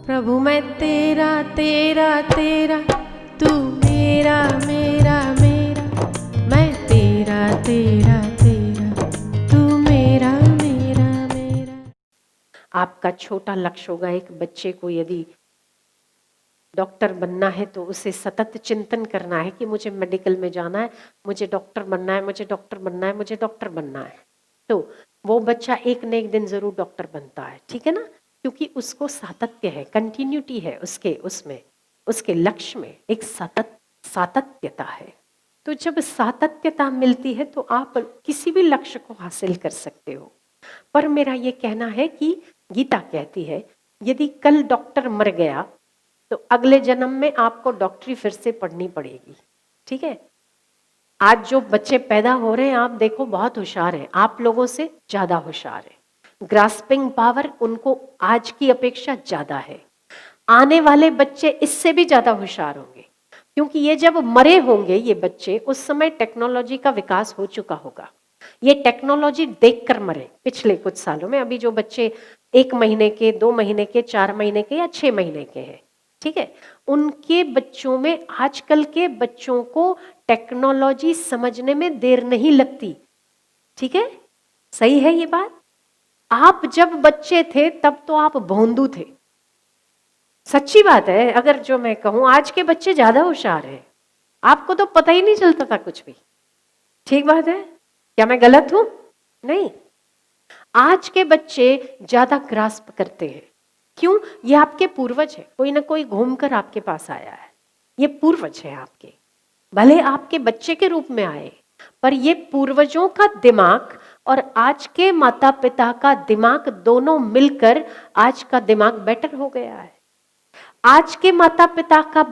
प्रभु मैं तेरा तेरा तेरा, तू मेरा मेरा मेरा, मैं तेरा तेरा तेरा, तू मेरा मेरा मेरा। आपका छोटा लक्ष्य होगा, एक बच्चे को यदि डॉक्टर बनना है तो उसे सतत चिंतन करना है कि मुझे मेडिकल में जाना है, मुझे डॉक्टर बनना है, मुझे डॉक्टर बनना है, मुझे डॉक्टर बनना है। तो वो बच्चा एक न एक दिन जरूर डॉक्टर बनता है, ठीक है ना, क्योंकि उसको सातत्य है, कंटिन्यूटी है उसमें उसके लक्ष्य में एक सातत्यता है। तो जब सातत्यता मिलती है तो आप किसी भी लक्ष्य को हासिल कर सकते हो। पर मेरा ये कहना है कि गीता कहती है यदि कल डॉक्टर मर गया तो अगले जन्म में आपको डॉक्टरी फिर से पढ़नी पड़ेगी, ठीक है। आज जो बच्चे पैदा हो रहे हैं आप देखो बहुत होशियार हैं, आप लोगों से ज्यादा होशियार है, ग्रास्पिंग पावर उनको आज की अपेक्षा ज्यादा है। आने वाले बच्चे इससे भी ज्यादा होशियार होंगे, क्योंकि ये जब मरे होंगे ये बच्चे उस समय टेक्नोलॉजी का विकास हो चुका होगा। ये टेक्नोलॉजी देखकर मरे पिछले कुछ सालों में। अभी जो बच्चे 1 महीने के, 2 महीने के, 4 महीने के या 6 महीने के हैं, ठीक है, उनके बच्चों में आजकल के बच्चों को टेक्नोलॉजी समझने में देर नहीं लगती, ठीक है। सही है ये बात। आप जब बच्चे थे तब तो आप भोंदू थे, सच्ची बात है। अगर जो मैं कहूं आज के बच्चे ज्यादा होशियार हैं, आपको तो पता ही नहीं चलता था कुछ भी, ठीक बात है। क्या मैं गलत हूं? नहीं, आज के बच्चे ज्यादा ग्रास्प करते हैं। क्यों? ये आपके पूर्वज है, कोई ना कोई घूमकर आपके पास आया है, ये पूर्वज है आपके, भले आपके बच्चे के रूप में आए, पर ये पूर्वजों का दिमाग और आज के माता पिता का दिमाग दोनों मिलकर आज का दिमाग बेटर हो गया है। आज के माता पिता का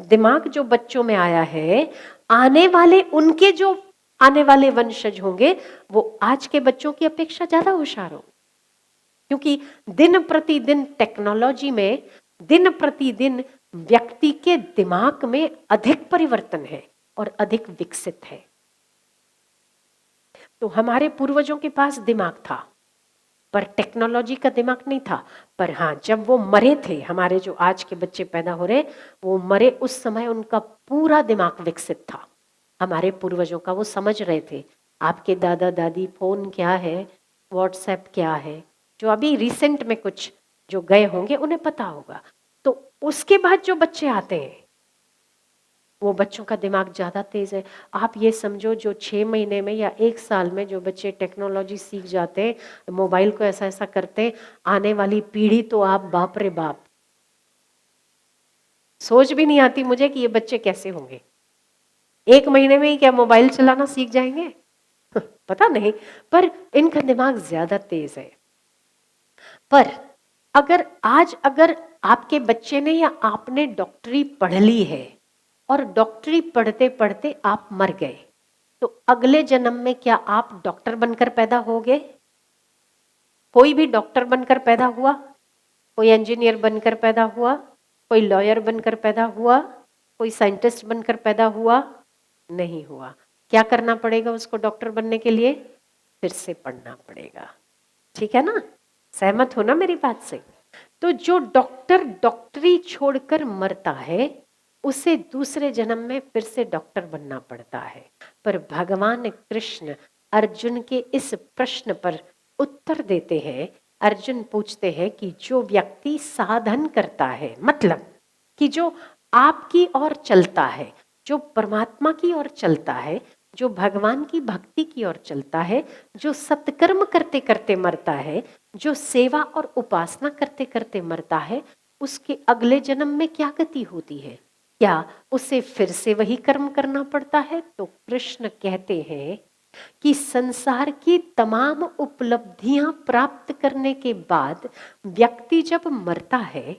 दिमाग जो बच्चों में आया है, आने वाले उनके जो आने वाले वंशज होंगे वो आज के बच्चों की अपेक्षा ज्यादा होशियार होंगे, क्योंकि दिन प्रतिदिन टेक्नोलॉजी में, दिन प्रतिदिन व्यक्ति के दिमाग में अधिक परिवर्तन है और अधिक विकसित है। तो हमारे पूर्वजों के पास दिमाग था पर टेक्नोलॉजी का दिमाग नहीं था। पर हाँ, जब वो मरे थे, हमारे जो आज के बच्चे पैदा हो रहे वो मरे उस समय उनका पूरा दिमाग विकसित था। हमारे पूर्वजों का वो समझ रहे थे आपके दादा दादी फोन क्या है, व्हाट्सएप क्या है, जो अभी रिसेंट में कुछ जो गए होंगे उन्हें पता होगा। तो उसके बाद जो बच्चे आते हैं वो बच्चों का दिमाग ज़्यादा तेज़ है। आप ये समझो जो 6 महीने में या 1 साल में जो बच्चे टेक्नोलॉजी सीख जाते हैं, मोबाइल को ऐसा ऐसा करते हैं, आने वाली पीढ़ी तो आप बाप रे बाप, सोच भी नहीं आती मुझे कि ये बच्चे कैसे होंगे। 1 महीने में ही क्या मोबाइल चलाना सीख जाएंगे? पता नहीं, पर इनका दिमाग ज़्यादा तेज है। पर अगर आपके बच्चे ने या आपने डॉक्टरी पढ़ ली है और डॉक्टरी पढ़ते पढ़ते आप मर गए, तो अगले जन्म में क्या आप डॉक्टर बनकर पैदा होगे? कोई भी डॉक्टर बनकर पैदा हुआ? कोई इंजीनियर बनकर पैदा हुआ? कोई लॉयर बनकर पैदा हुआ? कोई साइंटिस्ट बनकर पैदा हुआ? नहीं हुआ। क्या करना पड़ेगा उसको डॉक्टर बनने के लिए? फिर से पढ़ना पड़ेगा, ठीक है ना। सहमत हो ना मेरी बात से? तो जो डॉक्टर डॉक्टरी छोड़कर मरता है उसे दूसरे जन्म में फिर से डॉक्टर बनना पड़ता है। पर भगवान कृष्ण अर्जुन के इस प्रश्न पर उत्तर देते हैं। अर्जुन पूछते हैं कि जो व्यक्ति साधन करता है, मतलब कि जो आपकी ओर चलता है, जो परमात्मा की ओर चलता है, जो भगवान की भक्ति की ओर चलता है, जो सत्कर्म करते करते मरता है, जो सेवा और उपासना करते करते मरता है, उसके अगले जन्म में क्या गति होती है? क्या उसे फिर से वही कर्म करना पड़ता है? तो कृष्ण कहते हैं कि संसार की तमाम उपलब्धियां प्राप्त करने के बाद व्यक्ति जब मरता है,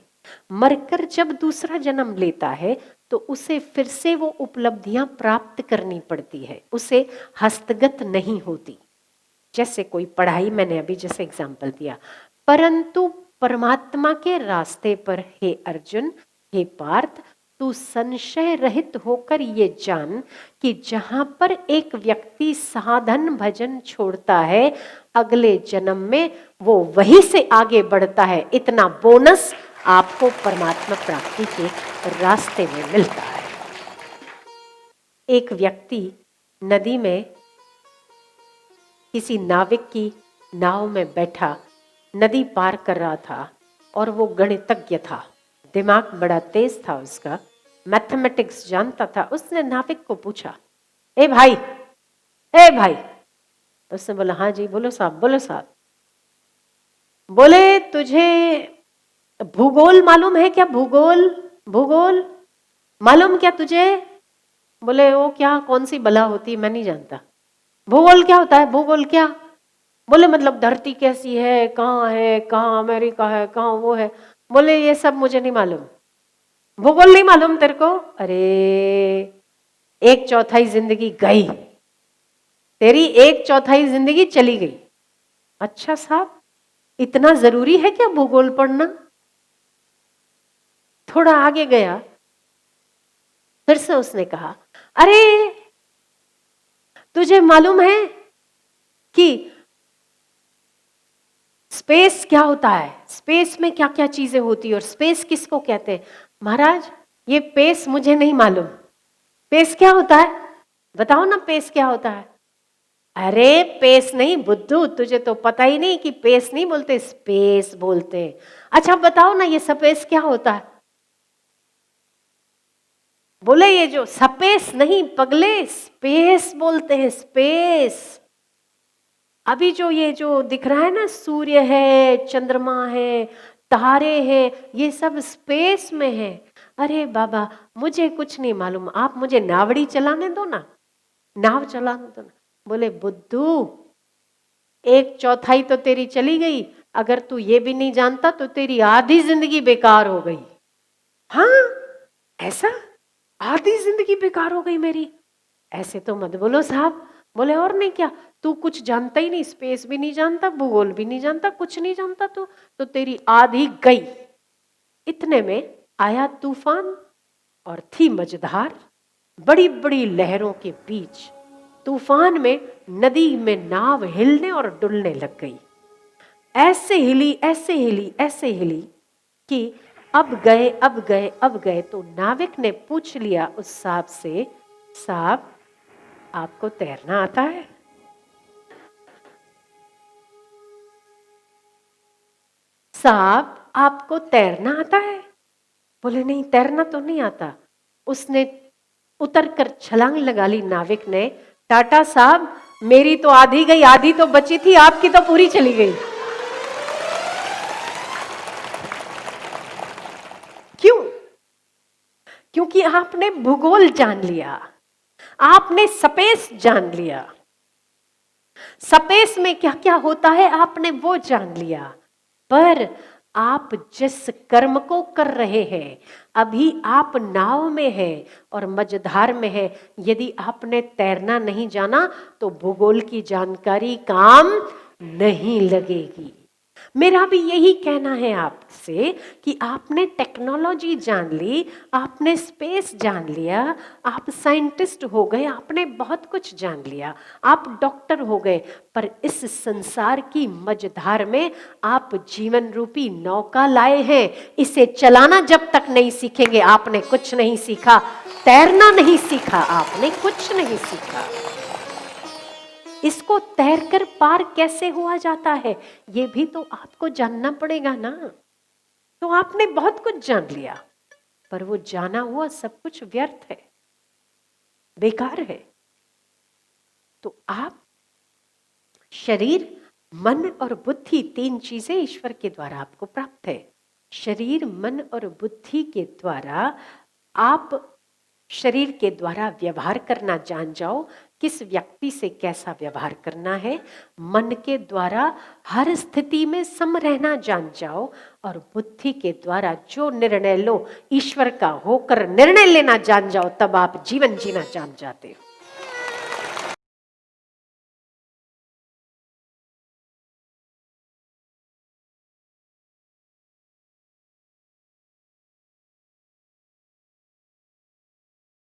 मरकर जब दूसरा जन्म लेता है, तो उसे फिर से वो उपलब्धियां प्राप्त करनी पड़ती है, उसे हस्तगत नहीं होती। जैसे कोई पढ़ाई, मैंने अभी जैसे एग्जाम्पल दिया, परंतु परमात्मा के रास्ते पर हे अर्जुन, हे पार्थ, तू संशय रहित होकर ये जान कि जहां पर एक व्यक्ति साधन भजन छोड़ता है, अगले जन्म में वो वहीं से आगे बढ़ता है। इतना बोनस आपको परमात्मा प्राप्ति के रास्ते में मिलता है। एक व्यक्ति नदी में किसी नाविक की नाव में बैठा नदी पार कर रहा था और वो गणितज्ञ था, दिमाग बड़ा तेज था उसका, मैथमेटिक्स जानता था। उसने नाविक को पूछा, ए भाई, ए भाई। उसने बोला, हाँ जी, बोलो साहब, बोलो साहब। बोले, तुझे भूगोल मालूम है क्या? भूगोल, भूगोल मालूम क्या तुझे? बोले, वो क्या, कौन सी बला होती है, मैं नहीं जानता। भूगोल क्या होता है? भूगोल क्या? बोले, मतलब धरती कैसी है, कहाँ अमेरिका है, कहाँ वो है। बोले, ये सब मुझे नहीं मालूम। भूगोल नहीं मालूम तेरे को? अरे, 1/4 जिंदगी गई, तेरी 1/4 जिंदगी चली गई। अच्छा साहब, इतना जरूरी है क्या भूगोल पढ़ना? थोड़ा आगे गया, फिर से उसने कहा, अरे तुझे मालूम है कि स्पेस क्या होता है? स्पेस में क्या क्या चीजें होती है और स्पेस किसको कहते हैं? महाराज, ये पेस मुझे नहीं मालूम। पेस क्या होता है? बताओ ना, पेस क्या होता है? अरे पेस नहीं बुद्धू, तुझे तो पता ही नहीं कि पेस नहीं बोलते, स्पेस बोलते हैं। अच्छा बताओ ना, ये स्पेस क्या होता है? बोले, ये जो स्पेस नहीं पगले, स्पेस बोलते हैं, स्पेस। अभी जो ये जो दिख रहा है ना, सूर्य है, चंद्रमा है, तारे हैं, ये सब स्पेस में है। अरे बाबा, मुझे कुछ नहीं मालूम, आप मुझे नावड़ी चलाने दो ना, नाव चलाने दो ना। बोले, बुद्धू, 1/4 तो तेरी चली गई, अगर तू ये भी नहीं जानता तो तेरी आधी जिंदगी बेकार हो गई। हाँ, ऐसा? आधी जिंदगी बेकार हो गई मेरी? ऐसे तो मत बोलो साहब। बोले, और नहीं क्या? तू कुछ जानता ही नहीं, स्पेस भी नहीं जानता, भूगोल भी नहीं जानता, कुछ नहीं जानता तो तेरी आधी गई। इतने में आया तूफान और थी मझधार, बड़ी बड़ी लहरों के बीच। तूफान में नदी में नाव हिलने और डुलने लग गई। ऐसे हिली, ऐसे हिली, ऐसे हिली कि अब गए, अब गए, अब गए। तो नाविक ने पूछ लिया उस साहब से, साहब आपको तैरना आता है? साहब आपको तैरना आता है? बोले, नहीं, तैरना तो नहीं आता। उसने उतर कर छलांग लगा ली नाविक ने। टाटा साहब, मेरी तो आधी गई, आधी तो बची थी, आपकी तो पूरी चली गई। क्यों? क्योंकि आपने भूगोल जान लिया, आपने स्पेस जान लिया। स्पेस में क्या क्या होता है आपने वो जान लिया। पर आप जिस कर्म को कर रहे हैं, अभी आप नाव में हैं और मझधार में हैं। यदि आपने तैरना नहीं जाना तो भूगोल की जानकारी काम नहीं लगेगी। मेरा भी यही कहना है आपसे कि आपने टेक्नोलॉजी जान ली, आपने स्पेस जान लिया, आप साइंटिस्ट हो गए, आपने बहुत कुछ जान लिया, आप डॉक्टर हो गए, पर इस संसार की मझधार में आप जीवन रूपी नौका लाए हैं। इसे चलाना जब तक नहीं सीखेंगे, आपने कुछ नहीं सीखा। तैरना नहीं सीखा, आपने कुछ नहीं सीखा। इसको तैरकर पार कैसे हुआ जाता है, ये भी तो आपको जानना पड़ेगा ना। तो आपने बहुत कुछ जान लिया, पर वो जाना हुआ सब कुछ व्यर्थ है, बेकार है। तो आप शरीर, मन और बुद्धि, 3 चीजें ईश्वर के द्वारा आपको प्राप्त है। शरीर, मन और बुद्धि के द्वारा आप शरीर के द्वारा व्यवहार करना जान जाओ, किस व्यक्ति से कैसा व्यवहार करना है। मन के द्वारा हर स्थिति में सम रहना जान जाओ और बुद्धि के द्वारा जो निर्णय लो ईश्वर का होकर निर्णय लेना जान जाओ, तब आप जीवन जीना जान जाते हो।